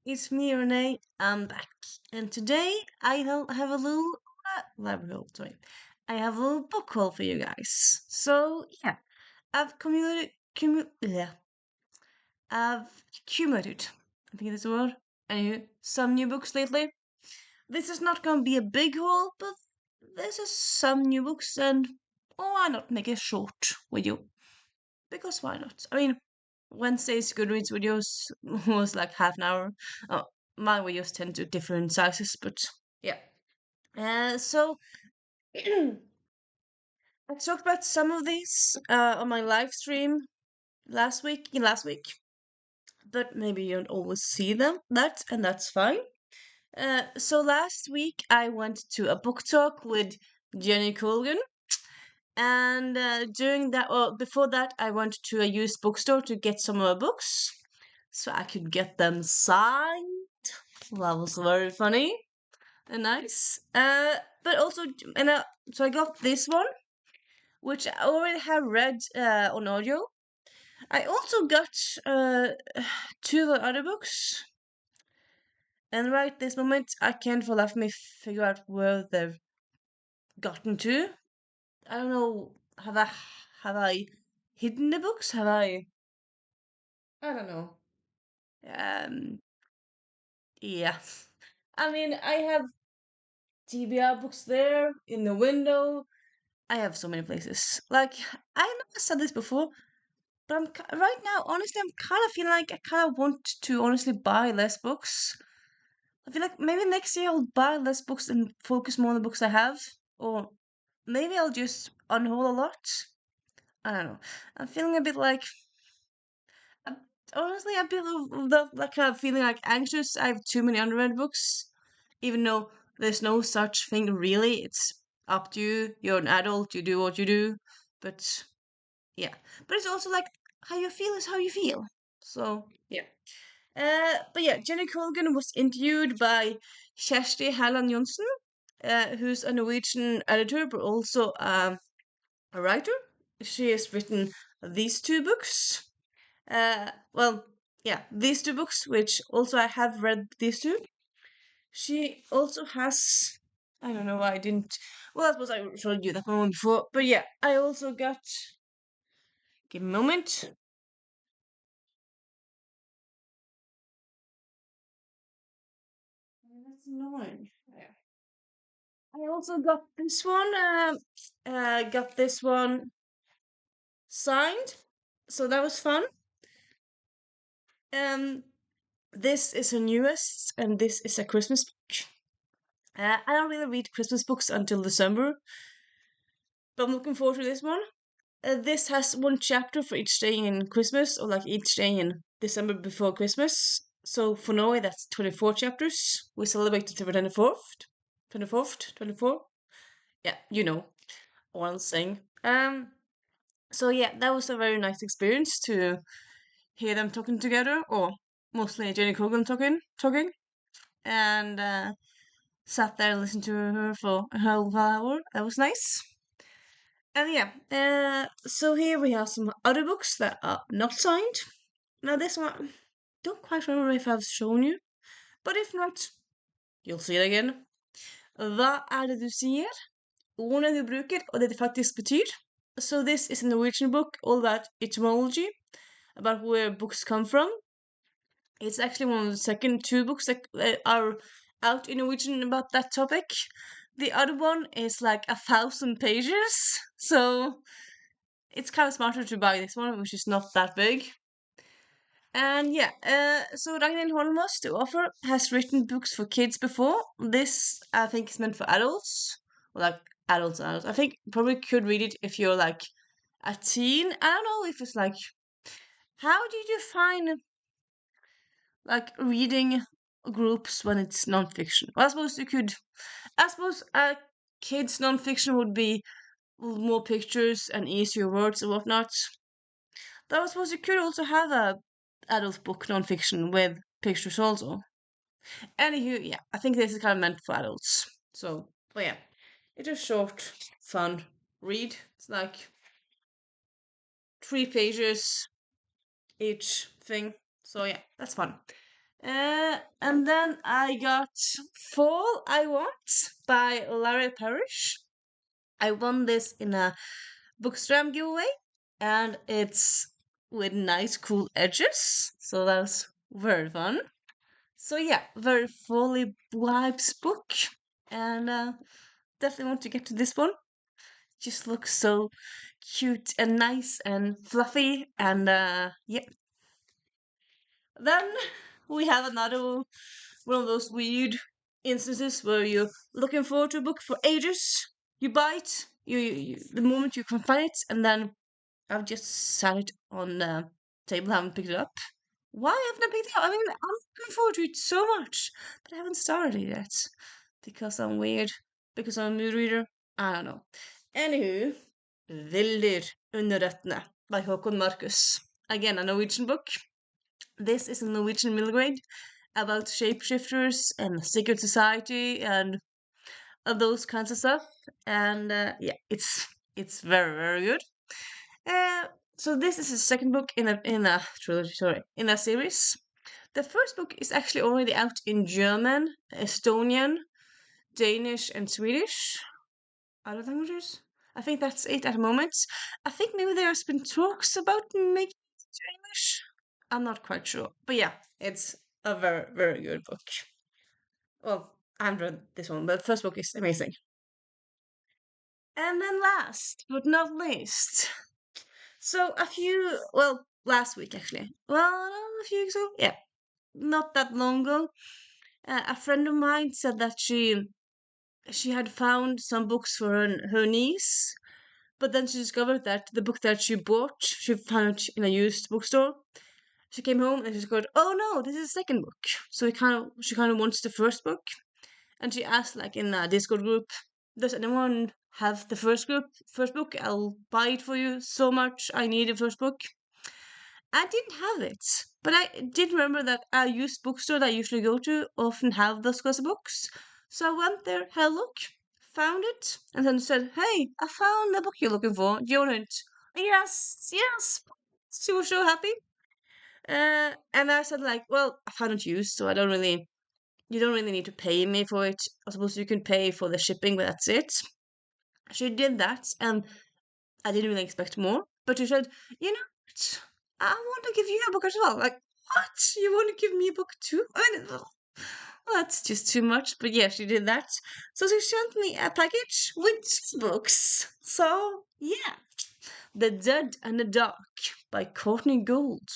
It's me, Renee. I'm back, and today have a little library haul. Sorry, I have a little book haul for you guys. So yeah, I've yeah, I've accumulated. I think that's the word. Anyway, some new books lately. This is not gonna be a big haul, but this is some new books, and why not make it short with you? Because why not? I mean, Wednesday's Goodreads videos was like half an hour. Oh, my videos tend to differ in sizes, but yeah. So I talked about some of these on my live stream last week, but maybe you don't always see them. And that's fine. So last week I went to a book talk with Jenny Colgan, and during that, well, before that, I went to a used bookstore to get some more books so I could get them signed. That was very funny and nice. But also, and so I got this one, which I already have read on audio. I also got two of the other books, and right this moment, I can't for the life of me figure out where they've gotten to. I don't know. Have I hidden the books? Have I? I don't know. Um, yeah. I mean, I have TBR books there in the window. I have so many places. Like, I know I said this before, but right now, honestly, I'm kind of feeling like I kind of want to honestly buy less books. I feel like maybe next year I'll buy less books and focus more on the books I have. Or maybe I'll just unhaul a lot. I don't know. I'm feeling a bit like, uh, honestly, a bit of that kind of feeling like anxious. I have too many unread books, even though there's no such thing really. It's up to you. You're an adult. You do what you do. But yeah, but it's also like how you feel is how you feel. So yeah. But yeah, Jenny Colgan was interviewed by Kjersti Herland Johnsen, who's a Norwegian editor but also a writer. She has written these two books. Well, yeah, these two books, which also I have read these two. She also has. I don't know why I didn't. Well, I suppose I showed you that one before. But yeah, I also got. Give me a moment. That's annoying. Yeah. I also got this one. Got this one signed, so that was fun. Um, this is her newest, and this is a Christmas book. I don't really read Christmas books until December, but I'm looking forward to this one. This has one chapter for each day in Christmas, or like each day in December before Christmas. So for Norway, that's 24 chapters. We celebrate the 24th. 24th? 24? Yeah, you know what I'm saying. So yeah, that was a very nice experience to hear them talking together, or mostly Jenny Cogan talking, and sat there and listened to her for a whole hour. That was nice. And yeah, so here we have some other books that are not signed. Now this one, don't quite remember if I've shown you, but if not, you'll see it again. Hva det du sier? Ordene du bruker, og det det faktisk betyr. So this is a Norwegian book all about etymology, about where books come from. It's actually one of the second two books that are out in Norwegian about that topic. The other one is like 1,000 pages, so it's kind of smarter to buy this one, which is not that big. And yeah, so Ragnhild Holmos, the author, has written books for kids before. This, I think, is meant for adults, like adults and adults. I think probably could read it if you're like a teen. I don't know if it's like, how do you define like reading groups when it's nonfiction? Well, I suppose you could. I suppose kids nonfiction would be more pictures and easier words and whatnot. But I suppose you could also have a adult book nonfiction with pictures also. Anywho, yeah, I think this is kind of meant for adults. So, but yeah, it's a short, fun read. It's like 3 pages each thing. So yeah, that's fun. And then I got Fall I Want by Larry Parrish. I won this in a Bookstram giveaway, and it's with nice, cool edges. So that was very fun. So yeah, very fully vibes book, and definitely want to get to this one. Just looks so cute and nice and fluffy, and yeah. Then we have another one of those weird instances where you're looking forward to a book for ages. You buy it, the moment you can find it, and then I've just sat it on the table, haven't picked it up. Why haven't I picked it up? I mean, I'm looking forward to it so much, but I haven't started it yet. Because I'm weird, because I'm a mood reader. I don't know. Anywho, Vilder under røttene by Håkon Markus. Again, a Norwegian book. This is a Norwegian middle grade about shapeshifters and secret society and those kinds of stuff. And yeah, it's very very good. Uh, so this is the second book in a trilogy, sorry, in a series. The first book is actually already out in German, Estonian, Danish, and Swedish. Other languages? I think that's it at the moment. I think maybe there's been talks about making it to English. I'm not quite sure. But yeah, it's a very, very good book. Well, I haven't read this one, but the first book is amazing. And then last but not least, so last week actually. Well, no, a few weeks ago. Yeah, not that long ago. A friend of mine said that she had found some books for her niece, but then she discovered that the book that she bought, she found it in a used bookstore. She came home and she discovered, oh no, this is the second book. So she kind of wants the first book, and she asked like in a Discord group, does anyone have the first book? I'll buy it for you so much. I need the first book. I didn't have it, but I did remember that a used bookstore that I usually go to often have those kinds of books. So I went there, had a look, found it, and then said, "Hey, I found the book you're looking for. Do you want it?" Yes, yes. She was so happy. And I said, like, well, I found it used, so you don't really need to pay me for it. I suppose you can pay for the shipping, but that's it. She did that, and I didn't really expect more. But she said, you know what? I want to give you a book as well. Like, what? You want to give me a book too? I mean, well, that's just too much. But yeah, she did that. So she sent me a package with 6 books. So yeah, The Dead and the Dark by Courtney Gold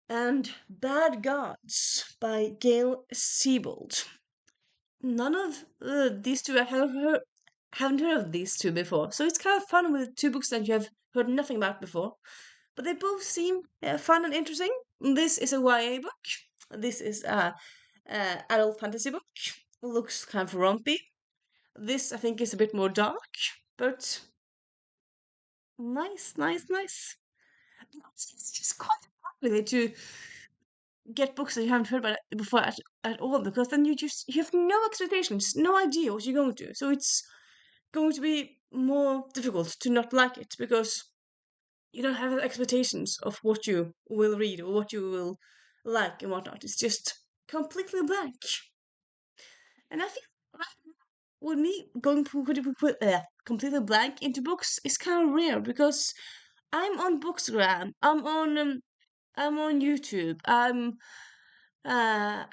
and Bad Gods by Gail Siebold. None of these two I haven't heard of these two before, so it's kind of fun with 2 books that you have heard nothing about before. But they both seem fun and interesting. This is a YA book. This is a adult fantasy book. Looks kind of rompy. This I think is a bit more dark, but nice, nice, nice. It's just quite hard really to get books that you haven't heard about before at all, because then you have no expectations, no idea what you're going to. So it's going to be more difficult to not like it because you don't have expectations of what you will read or what you will like and whatnot. It's just completely blank. And I feel like with me going completely blank into books is kind of rare because I'm on Bookstagram, I'm on YouTube, I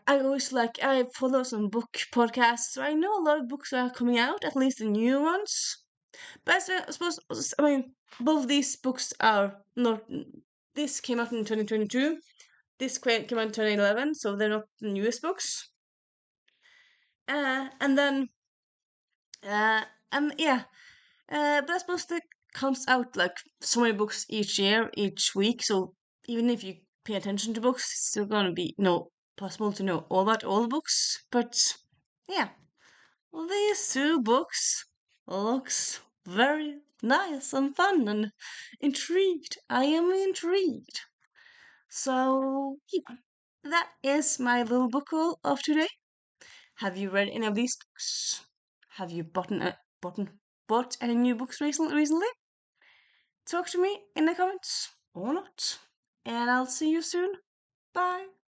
always like I follow some book podcasts, so I know a lot of books are coming out, at least the new ones. But I suppose, I mean, both these books are not. This came out in 2022. This came out in 2011, so they're not the newest books. And then, uh, and yeah, but I suppose that comes out like so many books each year, each week. So even if you pay attention to books, it's still gonna be no possible to know all about all the books. But yeah, well, these 2 books looks very nice and fun and intrigued. I am intrigued. So yeah, that is my little book haul of today. Have you read any of these books? Have you bought any new books recently? Talk to me in the comments or not. And I'll see you soon.